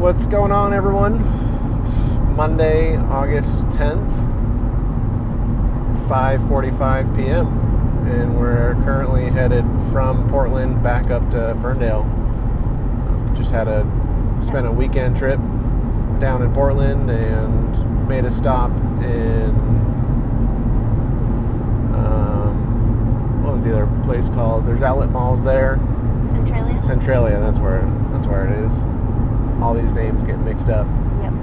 What's going on, everyone? It's Monday, August 10th, 5:45 p.m. and we're currently headed from Portland back up to Ferndale. Just spent a weekend trip down in Portland and made a stop in what was the other place called? There's outlet malls there. Centralia, that's where it is. All these names get mixed up. Yep.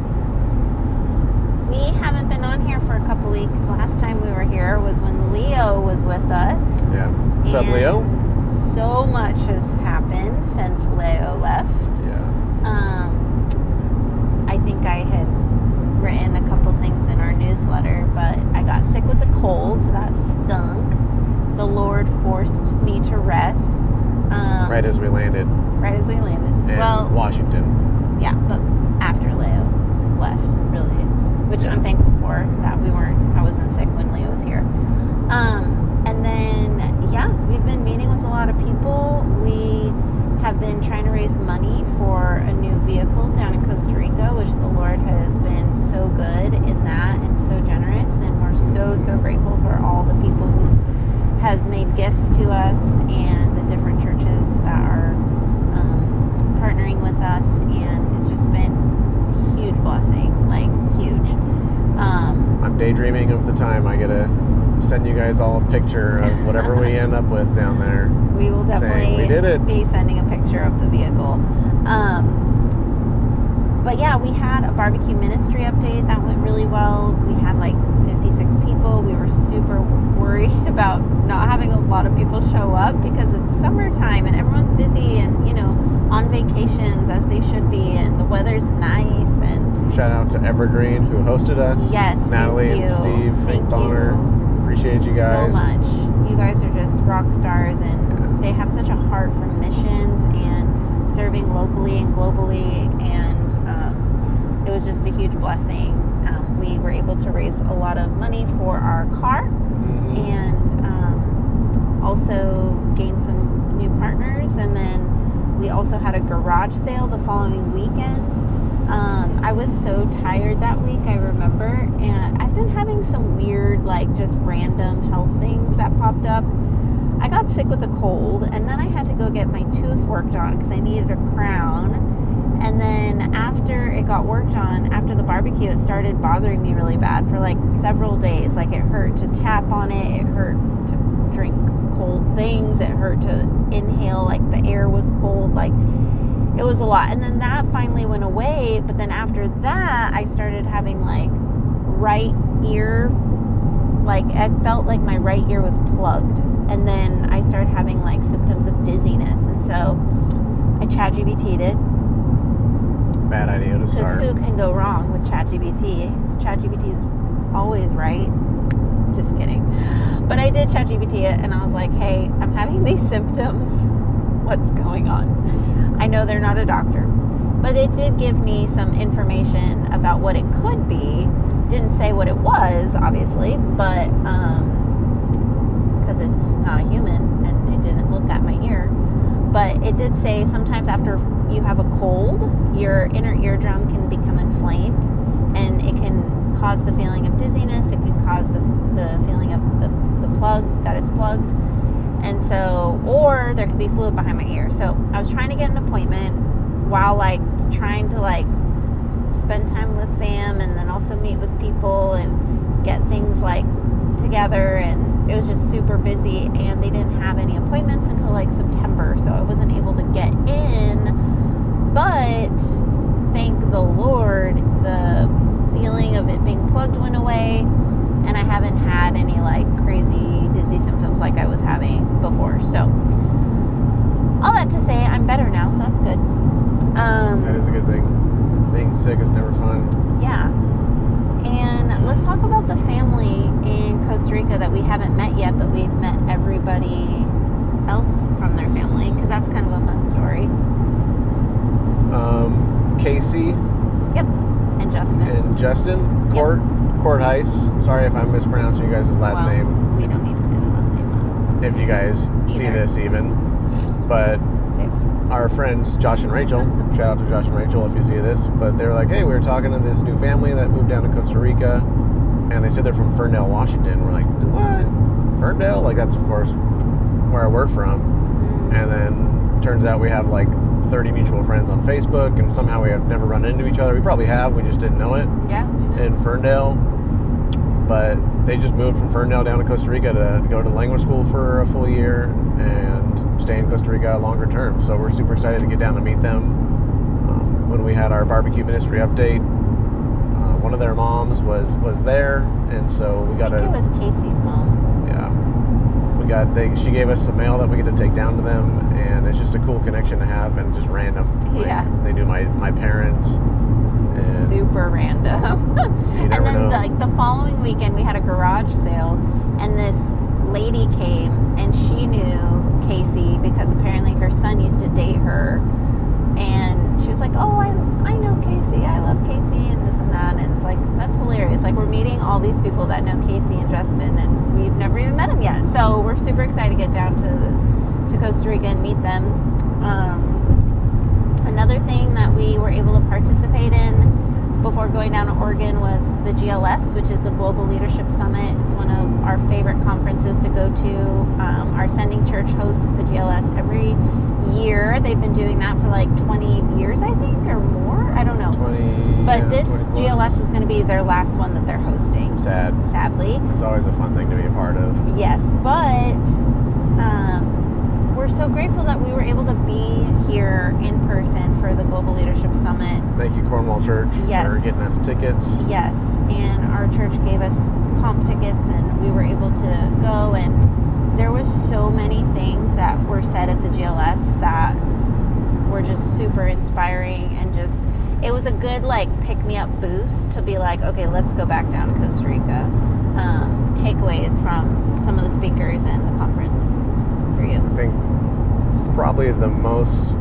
We haven't been on here for a couple weeks. Last time we were here was when Leo was with us. Yeah. What's up, Leo? So much has happened since Leo left. Yeah. I think I had written a couple things in our newsletter, but I got sick with the cold, so that stunk. The Lord forced me to rest. Right as we landed. In Washington. Yeah, but after Leo left, really, which I'm thankful for that I wasn't sick when Leo was here. And then, we've been meeting with a lot of people. We have been trying to raise money for a new vehicle down in Costa Rica, which the Lord has been so good in that and so generous. And we're so grateful for all the people who have made gifts to us and the different churches that are partnering with us, and it's just been a huge blessing, like huge. I'm daydreaming of the time I get to send you guys all a picture of whatever we end up with down there. We will definitely we did it. Be sending a picture of the vehicle. But we had a barbecue ministry update that went really well. We had like 56 people. We were super worried about not having a lot of people show up because it's summertime and everyone's busy and, on vacations as they should be, and the weather's nice. And shout out to Evergreen who hosted us. Yes, Natalie and Steve. Thank Boner. Appreciate you guys so much. You guys are just rock stars, and they have such a heart for missions and serving locally and globally, and it was just a huge blessing. We were able to raise a lot of money for our car, and also gain some new partners, and then we also had a garage sale the following weekend. I was so tired that week, I remember, and I've been having some weird, just random health things that popped up. I got sick with a cold, and then I had to go get my tooth worked on because I needed a crown. And then after it got worked on, after the barbecue, it started bothering me really bad for several days. It hurt to tap on it. It hurt to drink cold things. It hurt to inhale, the air was cold. It was a lot. And then that finally went away. But then after that, I started having right ear, I felt like my right ear was plugged. And then I started having symptoms of dizziness. And so I ChatGPT'd it. Bad idea to start. Because who can go wrong with ChatGPT? ChatGPT's always right. Just kidding. But I did ChatGPT it, and I was like, hey, I'm having these symptoms. What's going on? I know they're not a doctor, but it did give me some information about what it could be. Didn't say what it was, obviously, but because it's not a human, and it didn't look at my ear. But it did say sometimes after you have a cold, your inner eardrum can become inflamed, and it can cause the feeling of dizziness. It can cause the feeling of the plug, that it's plugged. And so, or there could be fluid behind my ear. So I was trying to get an appointment while trying to spend time with fam, and then also meet with people and get things together, and it was just super busy, and they didn't have any appointments until September, so I wasn't able to get in. But thank the Lord, the feeling of it being plugged went away, and I haven't had any crazy dizzy symptoms like I was having before. So all that to say, I'm better now, so that's good. That is a good thing. Being sick is never fun. Yeah. And let's talk about the family in Costa Rica that we haven't met yet, but we've met everybody else from their family, because that's kind of a fun story. Casey. Yep. And Justin. Court Heiss. Sorry if I'm mispronouncing you guys' last name. We don't need to say the last name. If you guys see this even. But our friends Josh and Rachel, shout out to Josh and Rachel if you see this, but they were like, hey, we were talking to this new family that moved down to Costa Rica, and they said they're from Ferndale, Washington. We're like, what? Ferndale? Like, that's, of course, where we're from. And then turns out we have, like, 30 mutual friends on Facebook, and somehow we have never run into each other. We probably have, we just didn't know it. Yeah. In Ferndale. But they just moved from Ferndale down to Costa Rica to go to language school for a full year and stay in Costa Rica longer term. So we're super excited to get down to meet them. When we had our barbecue ministry update, one of their moms was there, and so we got I think it was Casey's mom. Yeah, she gave us some mail that we get to take down to them, and it's just a cool connection to have, and just random. Yeah. They knew my parents. And super random. You never and then know. the following weekend we had a garage sale, and this lady came, and she knew Casey because apparently her son used to date her, and she was like, oh, I know Casey, I love Casey, and this and that. And it's like, that's hilarious. Like, we're meeting all these people that know Casey and Justin, and we've never even met them yet. So we're super excited to get down to Costa Rica and meet them. Another thing that we were able to participate in before going down to Oregon was the GLS, which is the Global Leadership Summit. It's one of our favorite conferences to go to. Our sending church hosts the GLS every year. They've been doing that for like 20 years, I think, or more. I don't know. 20. But Yeah, this 20 GLS was going to be their last one that they're hosting. Sadly. It's always a fun thing to be a part of. Yes, but we're so grateful that we were able to be here in person for the Global Leadership Summit. Thank you, Cornwall Church, Yes. for getting us tickets. Yes, and our church gave us comp tickets, and we were able to go, and there was so many things that were said at the GLS that were just super inspiring, and just, it was a good, like, pick-me-up boost to be like, okay, let's go back down to Costa Rica. Takeaways from some of the speakers and the conference for you. I think probably the most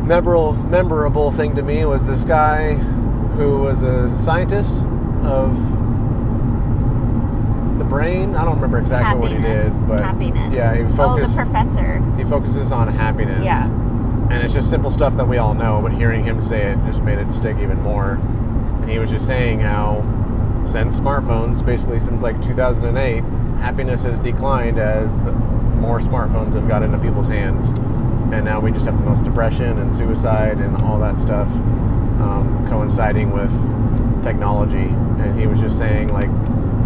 memorable thing to me was this guy who was a scientist of the brain. I don't remember exactly what he did, but Happiness. yeah, he focused. Oh, the professor. He focuses on happiness. Yeah. And it's just simple stuff that we all know, but hearing him say it just made it stick even more. And he was just saying how since smartphones, basically since like 2008, happiness has declined as more smartphones have got into people's hands. And now we just have the most depression and suicide and all that stuff coinciding with technology. And he was just saying, like,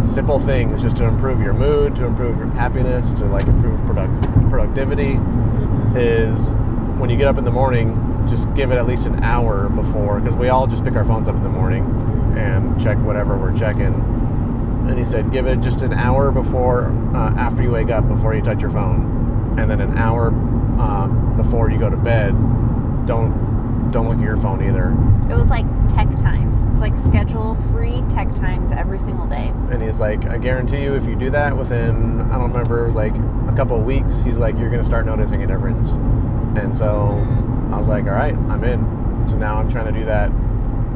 simple things just to improve your mood, to improve your happiness, to like improve productivity is when you get up in the morning, just give it at least an hour before, because we all just pick our phones up in the morning and check whatever we're checking. And he said, give it just an hour before, after you wake up, before you touch your phone, and then an hour before you go to bed. Don't look at your phone either. It was like tech times. It's like schedule free tech times every single day. And he's like, I guarantee you, if you do that within, I don't remember, it was like a couple of weeks, he's like, you're gonna start noticing a difference. And so I was like, all right, I'm in. So now I'm trying to do that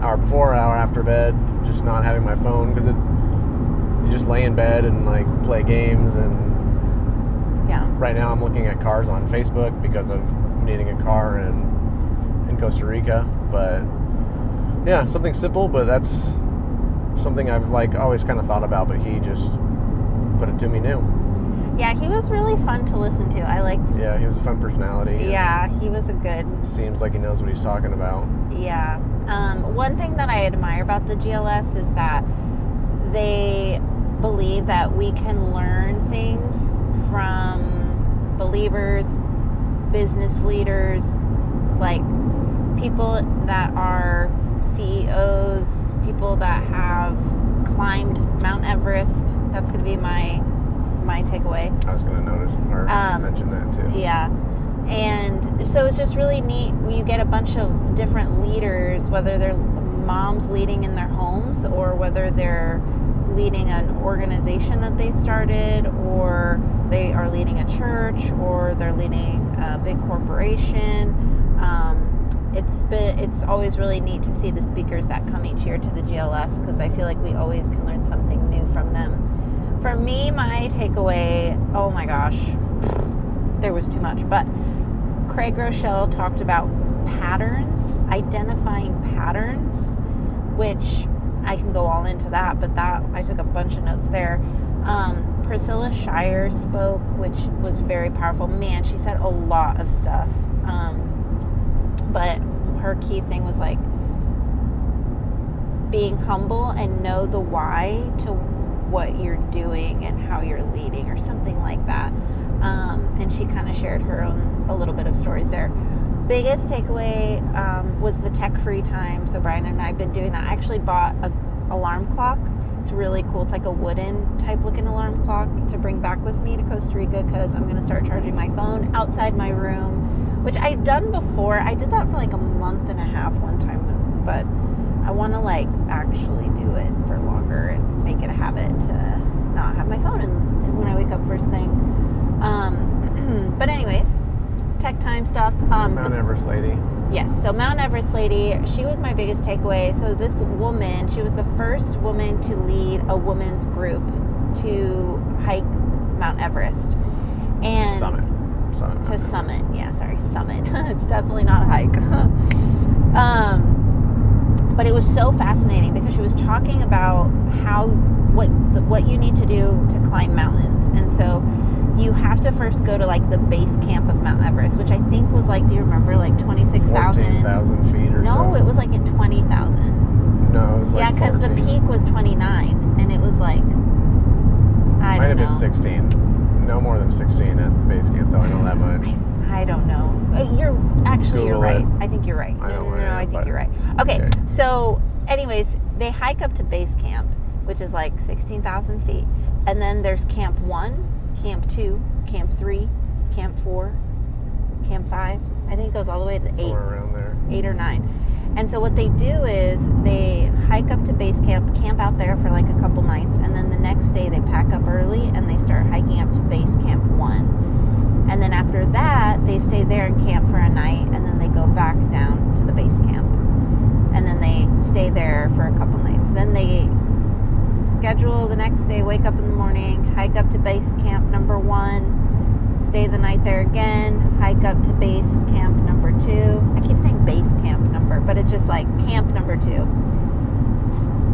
hour before, hour after bed, just not having my phone, because you just lay in bed and like play games. And yeah, right now I'm looking at cars on Facebook because of needing a car in Costa Rica. But yeah, something simple, but that's something I've like always kind of thought about, but he just put it to me new. Yeah, he was really fun to listen to. I liked. Yeah, he was a fun personality. Yeah, he was a good. Seems like he knows what he's talking about. Yeah. One thing that I admire about the GLS is that they believe that we can learn things from believers, business leaders, like people that are CEOs, people that have climbed Mount Everest. That's going to be my takeaway. I was going to notice or mention that too. Yeah. And so it's just really neat. You get a bunch of different leaders, whether they're moms leading in their homes or whether they're leading an organization that they started, or they are leading a church, or they're leading a big corporation. It's always really neat to see the speakers that come each year to the GLS, because I feel like we always can learn something new from them. For me, my takeaway, oh my gosh, there was too much, but Craig Rochelle talked about patterns, identifying patterns, which I can go all into that, but that I took a bunch of notes there. Priscilla Shirer spoke, which was very powerful. Man, she said a lot of stuff. But her key thing was like being humble and know the why to what you're doing and how you're leading, or something like that. And she kind of shared her own, a little bit of stories there. Biggest takeaway was the tech-free time. So Brian and I have been doing that. I actually bought a alarm clock. It's really cool. It's like a wooden type looking alarm clock to bring back with me to Costa Rica, because I'm going to start charging my phone outside my room, which I've done before. I did that for like a month and a half one time, but I want to like actually do it for longer and make it a habit to not have my phone and when I wake up first thing. But anyways, tech time stuff. Mount Everest lady. Yes, so Mount Everest lady, she was my biggest takeaway. So this woman, she was the first woman to lead a women's group to hike Mount Everest. And Summit. Yeah, sorry, summit. It's definitely not a hike. But it was so fascinating because she was talking about what you need to do to climb mountains. And so you have to first go to like the base camp of Mount Everest, which I think was like, do you remember, like 26,000? 14,000 feet or so. No, it was like at 20,000. No, it was like Yeah, because the 14. peak was 29, and it was like, I Might don't have know. been 16. No more than 16 at the base camp, though. I know that much. I don't know. You're Google right. it. I think you're right. I don't No, know, I think but- you're right. Okay, okay. so anyways, they hike up to base camp, which is like 16,000 feet. And then there's camp 1, camp 2, camp 3, camp 4, camp 5. I think it goes all the way to 8. Somewhere around there. 8 or 9. And so what they do is they hike up to base camp out there for like a couple nights, and then the next day they pack up early and they start hiking up to base camp 1. And then after that, they stay there and camp for a night, and then they go back down to the base camp. And then they stay there for a couple nights. Then they schedule the next day, wake up in the morning, hike up to base camp number 1, stay the night there again, hike up to base camp number 2. I keep saying base camp number, but it's just like camp number 2.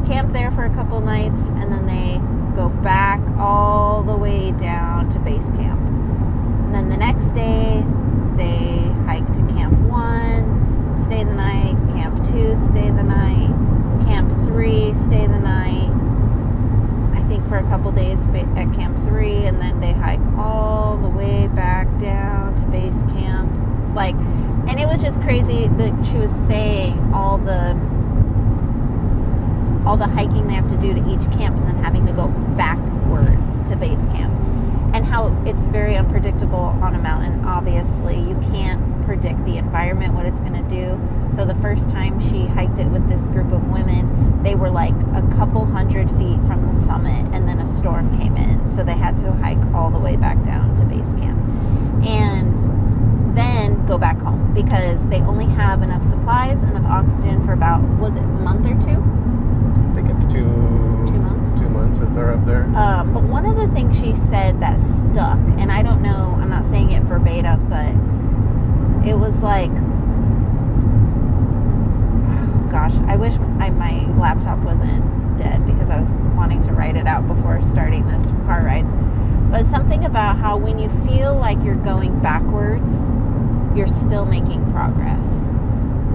Camp there for a couple nights, and then they go back all the way down to base camp. And then the next day, they hike to camp 1, stay the night, camp 2, stay the night, camp 3, stay the night, I think for a couple days at camp 3, and then they hike all the way back down to base camp. Like, and it was just crazy that she was saying all the hiking they have to do to each camp, and then having to go backwards to base camp, and how it's very unpredictable on a mountain. Obviously, you can't predict the environment, what it's going to do. So the first time she hiked it with this group of women, they were like a couple hundred feet from the summit, and then a storm came in, so they had to hike all the way back down to base camp and then go back home, because they only have enough supplies, enough oxygen for about, was it a month or 2? I think it's 2 months. 2 months that they're up there. But one of the things she said that stuck, and I don't know, I'm not saying it verbatim, but it was like, oh gosh, I wish my laptop wasn't dead, because I was wanting to write it out before starting this car rides. But something about how when you feel like you're going backwards, you're still making progress.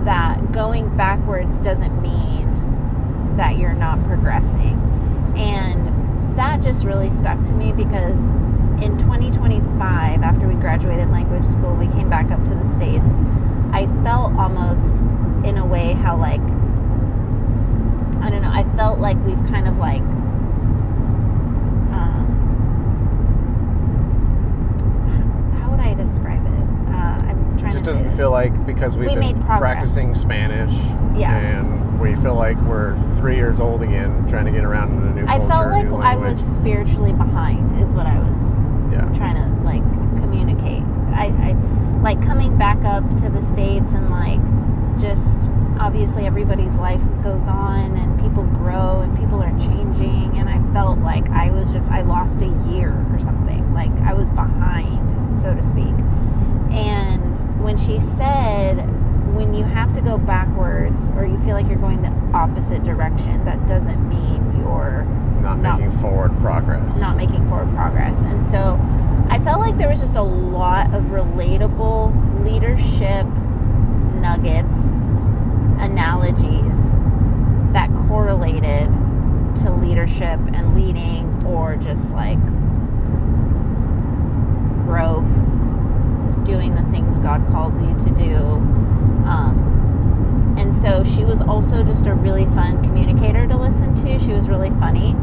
That going backwards doesn't mean that you're not progressing. And that just really stuck to me, because in 2025, after we graduated language school, we came back up to the States. I felt almost in a way how, like, I don't know, I felt like we've kind of like how would I describe it? I'm trying It just to doesn't say feel like, because we've We made been progress. practicing Spanish, Yeah. and we feel like we're 3 years old again, trying to get around in a new I culture, felt like new I language. was spiritually behind, is what I was Yeah. trying to like communicate. I like coming back up to the States, and like just obviously everybody's life goes on and people grow and people are changing, and I felt like I lost a year or something, like I was behind, so to speak. And when she said, when you have to go backwards or you feel like you're going the opposite direction, that doesn't mean you're not making forward progress. Not making forward progress. And so I felt like there was just a lot of relatable leadership nuggets, analogies that correlated to leadership and leading, or just like growth, doing the things God calls you to do. And so she was also just a really fun communicator to listen to. She was really funny.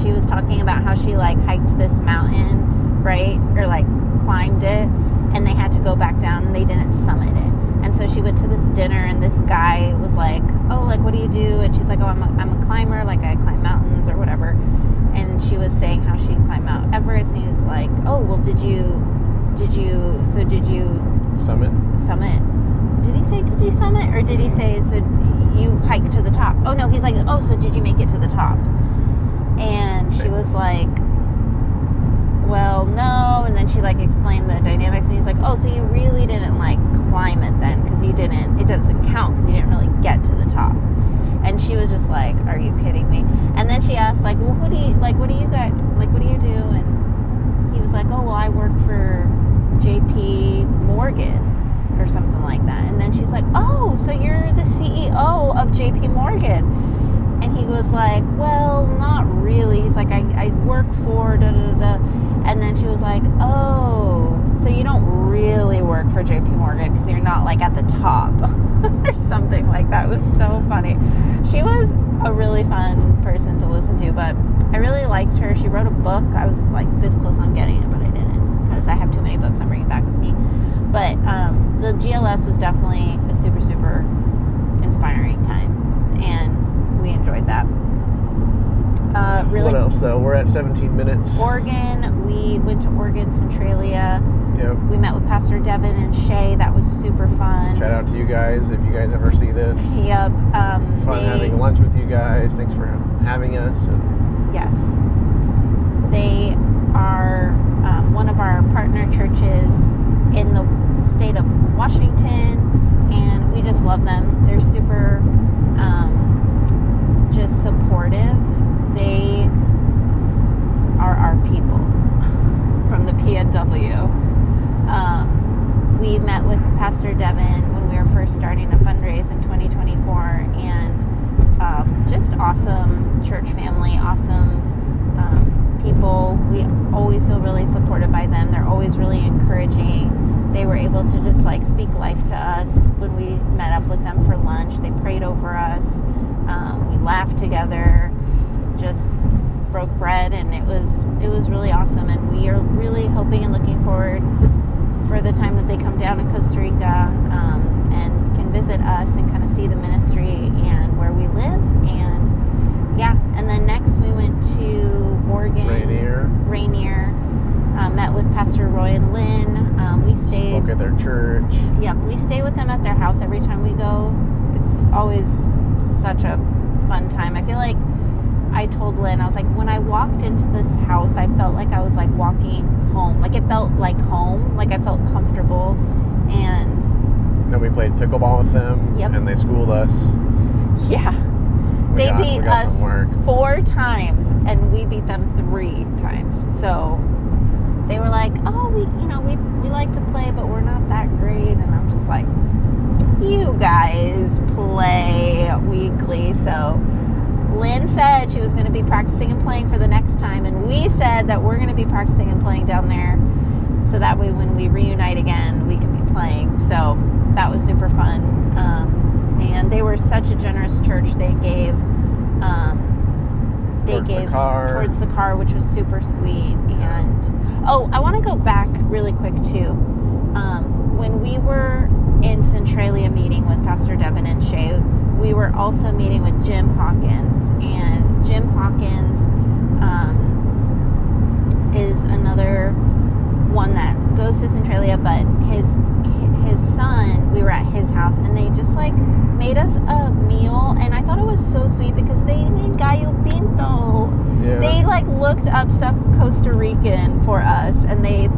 She was talking about how she like hiked this mountain, right? Or like climbed it, and they had to go back down and they didn't summit it. And so she went to this dinner, and this guy was like, oh, like, what do you do? And she's like, oh, I'm a climber, like I climb mountains or whatever. And she was saying how she climbed Mount Everest, and he's like, oh, well, did you Summit? Did he say, did you summit? Or did he say, so you hiked to the top? Oh, no, he's like, oh, so did you make it to the top? And she was like, well, no. And then she like explained the dynamics, and he's like, oh, so you really didn't like climb it then, because it doesn't count because you didn't really get to the top. And she was just like, are you kidding me? And then she asked like, well, what do you do? And he was like, oh, well, I work for JP Morgan or something like that. And then she's like, oh, so you're the CEO of JP Morgan. And he was like, well, not really. He's like, I work for da da da. And then she was like, oh, so you don't really work for JP Morgan because you're not like at the top or something like that. It was so funny. She was a really fun person to listen to, but I really liked her. She wrote a book. I was like this close on getting it, but I didn't because I have too many books I'm bringing back with me. But the GLS was definitely a super, super inspiring time, and we enjoyed that. What else, though? We're at 17 minutes. Oregon. We went to Oregon, Centralia. Yep. We met with Pastor Devin and Shay. That was super fun. Shout out to you guys if you guys ever see this. Yep. Fun having lunch with you guys. Thanks for having us. Yes. They are one of our partner churches in the state of Washington, and we just love them. They're super just supportive. They are our people from the PNW. We met with Pastor Devin when we were first starting to fundraise in 2024, and just awesome church family, awesome people. We always feel really supported by them. They're always really encouraging. They were able to just like speak life to us when we met up with them for lunch. They prayed over us. We laughed together, just broke bread, and it was really awesome. And we are really hoping and looking forward for the time that they come down to Costa Rica and can visit us and kind of see the ministry and where we live. And yeah, and then next we went to Oregon, Rainier, met with Pastor Roy and Lynn. We stayed. Spoke at their church. Yep, we stay with them at their house every time we go. It's always such a fun time. I feel like I told Lynn, I was like, when I walked into this house, I felt like I was like walking home. Like it felt like home. Like I felt comfortable. And then we played pickleball with them. Yep. And they schooled us. Yeah. They beat us 4 times, and we beat them 3 times. So they were like, oh, we like to play, but we're not that great. And I'm just like, you guys play weekly. So Lynn said she was going to be practicing and playing for the next time, and we said that we're going to be practicing and playing down there, so that way when we reunite again, we can be playing. So that was super fun. And they were such a generous church. They gave towards the car, which was super sweet. And I want to go back really quick too. When we were in Centralia meeting with Pastor Devin and Shay, we were also meeting with Jim Hawkins. And Jim Hawkins is another one that goes to Centralia, but his son, we were at his house, and they just like made us a meal, and I thought it was so sweet because they made gallo pinto. Yeah. They like looked up stuff Costa Rican for us, and they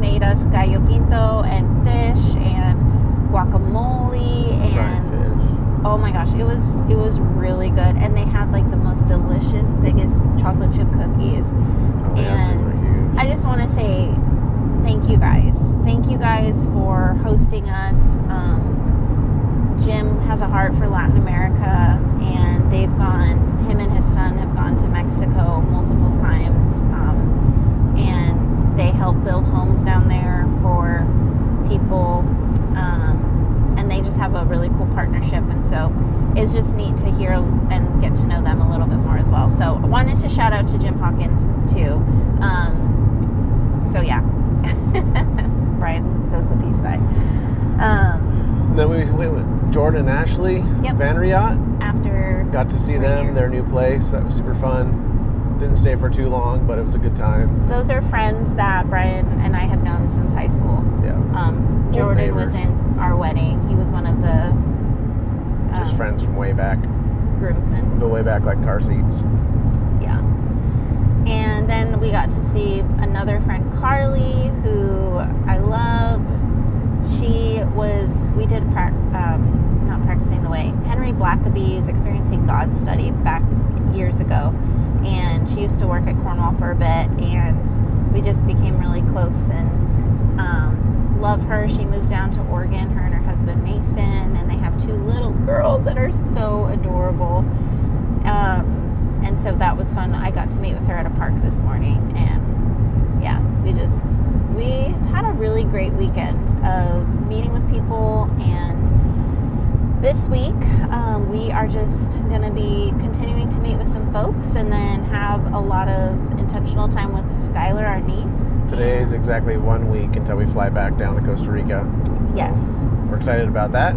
made us gallo pinto and fish and guacamole Fried and fish. oh my gosh, it was really good. And they had like the most delicious, biggest chocolate chip cookies. Oh, yeah, And those things are huge. I just want to say thank you guys. Thank you guys for hosting us. Jim has a heart for Latin America, and him and his son have gone to Mexico multiple times, and they help build homes down there for people, and they just have a really cool partnership, and so it's just neat to hear and get to know them a little bit more as well. So I wanted to shout out to Jim Hawkins too. So yeah. Brian does the peace sign. Then we went with Jordan and Ashley Yep. Van Riot. After Got to see Right them, here. their new place. That was super fun. Didn't stay for too long, but it was a good time. those are friends that Brian and I have known since high school. Yeah. Jordan was neighbors. in our wedding. He was one of the Just friends from way back. groomsmen. Go way back like car seats. Yeah. And then we got to see another friend, Carly, who I love. We did not practicing the way. Henry Blackaby's Experiencing God study back years ago. And she used to work at Cornwall for a bit, and we just became really close and love her. She moved down to Oregon, her and her husband Mason, and they have 2 little girls that are so adorable. And so that was fun. I got to meet with her at a park this morning, and yeah, we've had a really great weekend of meeting with people, and this week we are just going to be continuing to meet with some folks and then have a lot of intentional time with Skylar, our niece. Today is exactly 1 week until we fly back down to Costa Rica. Yes. We're excited about that.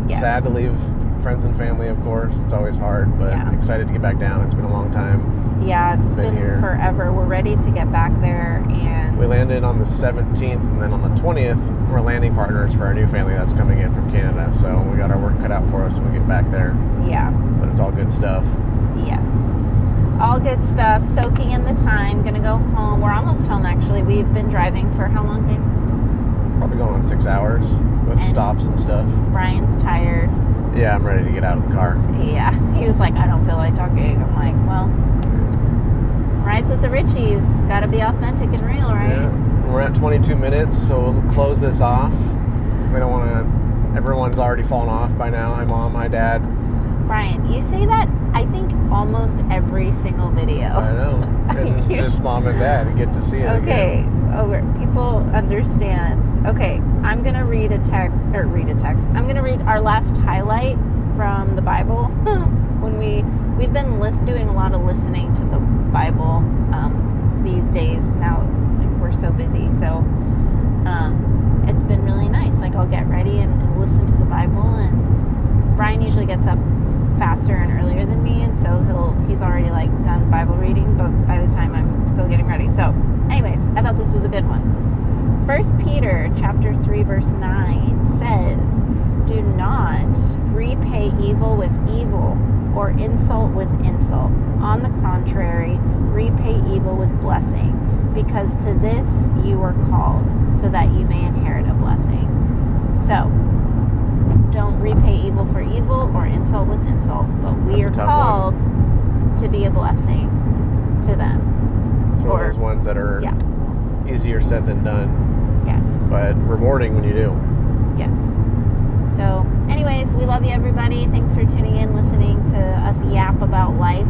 Yes. Sad to leave friends and family, of course. It's always hard, but Yeah. excited to get back down. It's been a long time. Yeah, it's been here. forever. We're ready to get back there, and We landed on the 17th, and then on the 20th, we're landing partners for our new family that's coming in from Canada. So we got our work cut out for us when we get back there. yeah. But it's all good stuff. Yes. All good stuff. Soaking in the time. Gonna go home. We're almost home, actually. We've been driving for how long, babe? Probably going on 6 hours with And- stops and stuff. Brian's tired. Yeah, I'm ready to get out of the car. Yeah. He was like, I don't feel like talking. I'm like, well, rides with the Richies. Gotta be authentic and real, right? Yeah. We're at 22 minutes, so we'll close this off. We don't want to... Everyone's already fallen off by now. Hi, Mom. Hi, Dad. Brian, you say that, I think, almost every single video. I know. And You- just Mom and Dad get to see it Okay. again. People understand. Okay, I'm gonna read a text. I'm gonna read our last highlight from the Bible. When we've been doing a lot of listening to the Bible these days now. Like, we're so busy, so it's been really nice. Like, I'll get ready and listen to the Bible, and Brian usually gets up faster and earlier than me, and so he's already like done Bible reading, but by the time I'm still getting ready. So anyways, I thought this was a good one. 1 Peter chapter 3 verse 9 says, do not repay evil with evil or insult with insult. On the contrary, repay evil with blessing, because to this you were called, so that you may inherit a blessing. So don't repay evil for evil or insult with insult, but we That's a are tough called to be a blessing to them. It's one Or- of those ones that are Yeah. easier said than done, Yes. but rewarding when you do. Yes. So, anyways, we love you, everybody. Thanks for tuning in, listening to us yap about life.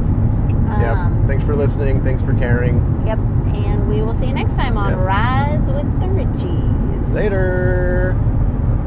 Yep. Thanks for listening. Thanks for caring. Yep. And we will see you next time on Yep. Rides with the Richies. Later.